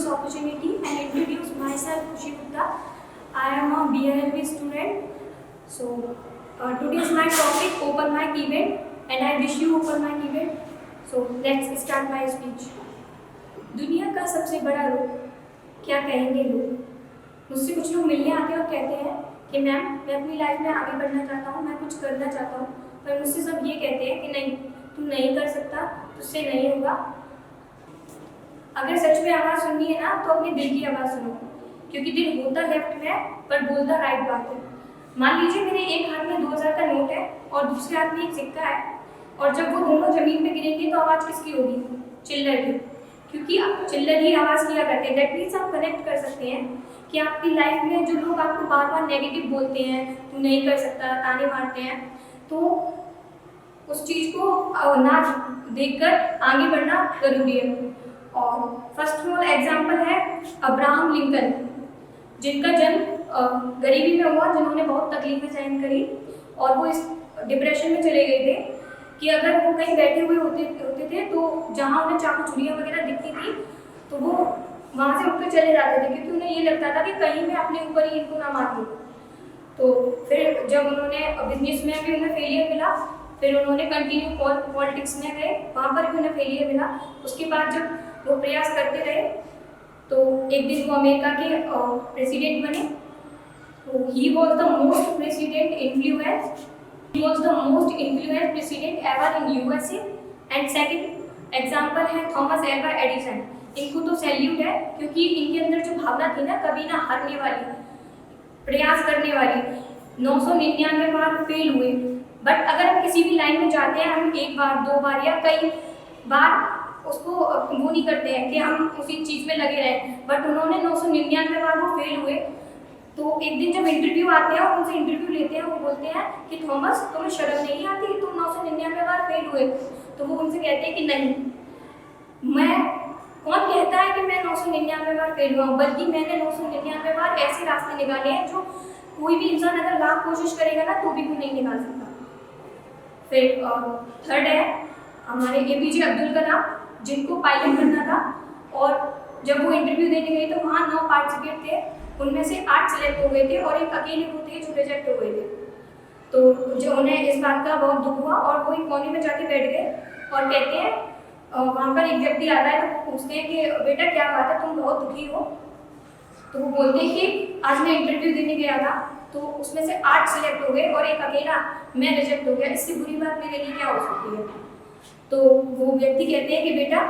this opportunity and introduce myself, Khushi Gupta. I am a BILB student. So today is my topic, open mic event, and I wish you open mic event. So let's start my speech. दुनिया का सबसे बड़ा रोग, क्या कहेंगे लोग। मुझसे कुछ लोग मिलने आते हैं और कहते हैं कि मैम मैं अपनी लाइफ में आगे बढ़ना चाहता हूँ, मैं कुछ करना चाहता हूँ, पर मुझसे सब ये कहते हैं कि नहीं, तुम नहीं कर सकता, तुझसे नहीं होगा। अगर सच में आवाज़ सुननी है ना तो अपने दिल की आवाज़ सुनो, क्योंकि दिल होता लेफ्ट में पर बोलता राइट बात है। मान लीजिए मेरे एक हाथ में 2000 का नोट है और दूसरे हाथ में एक सिक्का है, और जब वो दोनों जमीन पे गिरेंगे तो आवाज़ किसकी होगी? चिल्लर की, क्योंकि चिल्लर ही आवाज़ किया करते हैं। दैट मीन्स आप कनेक्ट कर सकते हैं कि आपकी लाइफ में जो लोग आपको बार बार नेगेटिव बोलते हैं, तू नहीं कर सकता, ताने मारते हैं, तो उस चीज़ को ना देखकर आगे बढ़ना जरूरी है। और फर्स्ट ऑफ ऑल एग्जाम्पल है अब्राहम लिंकन, जिनका जन्म गरीबी में हुआ, जिन्होंने बहुत तकलीफें सहन करी और वो इस डिप्रेशन में चले गए थे कि अगर वो कहीं बैठे हुए होते थे तो जहाँ उन्हें चाकू छुरियाँ वगैरह दिखती थी तो वो वहाँ से उठकर चले जाते थे, क्योंकि उन्हें ये लगता था कि कहीं मैं अपने ऊपर ही इनको ना मार दूँ। तो फिर जब उन्होंने बिजनेस में भी उन्हें फेलियर मिला, फिर उन्होंने कंटिन्यू पॉलिटिक्स में गए, वहाँ पर भी उन्हें फेलियर मिला। उसके बाद जब वो प्रयास करते रहे तो एक दिन वो अमेरिका के प्रेसिडेंट बने। तो he was the most influence president ever in USA. And second example है थॉमस एल्वा एडिसन। इनको तो सैल्यूट है, क्योंकि इनके अंदर जो भावना थी ना, कभी ना हारने वाली, प्रयास करने वाली। 999 बार फेल हुए, बट अगर हम किसी भी लाइन में जाते हैं, हम एक बार, दो बार या कई बार उसको वो नहीं करते हैं कि हम उसी चीज़ में लगे रहें, बट उन्होंने 999 बार वो फेल हुए। तो एक दिन जब इंटरव्यू आते हैं और उनसे इंटरव्यू लेते हैं, वो बोलते हैं कि थॉमस तुम्हें शर्म नहीं आती, तुम 999 बार फेल हुए? तो वो उनसे कहते हैं कि नहीं, कौन कहता है कि मैं 999 बार फेल हुआ हूँ, बल्कि मैंने 999 बार ऐसे रास्ते निकाले हैं जो कोई भी इंसान अगर लाख कोशिश करेगा ना तो भी वो नहीं निकाल सकता। फिर थर्ड है हमारे APJ अब्दुल कलाम, जिनको पायलट बनना था, और जब वो इंटरव्यू देने गए तो वहाँ 9 पार्टिसिपेट थे, उनमें से 8 सिलेक्ट हो गए थे और एक अकेले वो थे जो रिजेक्ट हो गए थे। तो जो उन्हें इस बात का बहुत दुख हुआ और वो एक कोने में जाके बैठ गए और कहते हैं, वहाँ पर एक व्यक्ति आता है तो पूछते हैं कि बेटा क्या बात है, तुम बहुत दुखी हो? तो वो बोलते हैं कि आज मैं इंटरव्यू देने गया था तो उसमें से 8 सिलेक्ट हो गए और एक अकेला मैं रिजेक्ट हो गया, इससे बुरी बात मेरे लिए क्या हो सकती है? तो वो व्यक्ति कहते हैं कि बेटा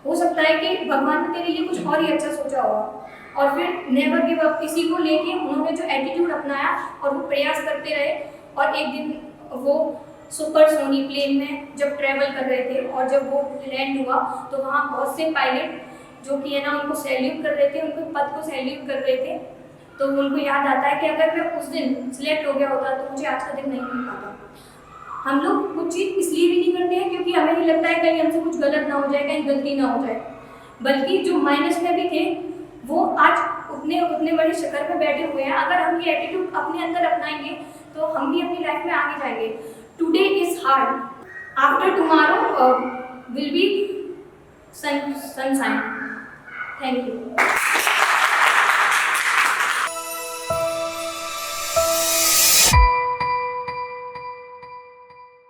हो सकता है कि भगवान ने तेरे लिए कुछ और ही अच्छा सोचा होगा। और फिर नेवर गिव अप, इसी को लेके उन्होंने जो एटीट्यूड अपनाया और वो प्रयास करते रहे, और एक दिन वो सुपर सोनी प्लेन में जब ट्रैवल कर रहे थे और जब वो लैंड हुआ तो वहाँ बहुत से पायलट जो कि है ना उनको सैल्यूट कर रहे थे, उनको पद को सैल्यूट कर रहे थे। तो उनको याद आता है कि अगर मैं उस दिन सिलेक्ट हो गया होता तो मुझे आज का दिन नहीं मिल पाता। हम लोग कुछ चीज़ इसलिए भी नहीं करते हैं क्योंकि हमें नहीं लगता है कहीं हमसे कुछ गलत ना हो जाए, कहीं गलती ना हो जाए, बल्कि जो माइनस में भी थे वो आज उतने बड़े शिखर पे बैठे हुए हैं। अगर हम ये एटीट्यूड अपने अंदर अपनाएंगे तो हम भी अपनी लाइफ में आगे जाएंगे। Today is hard, after tomorrow will be sunshine. Thank you.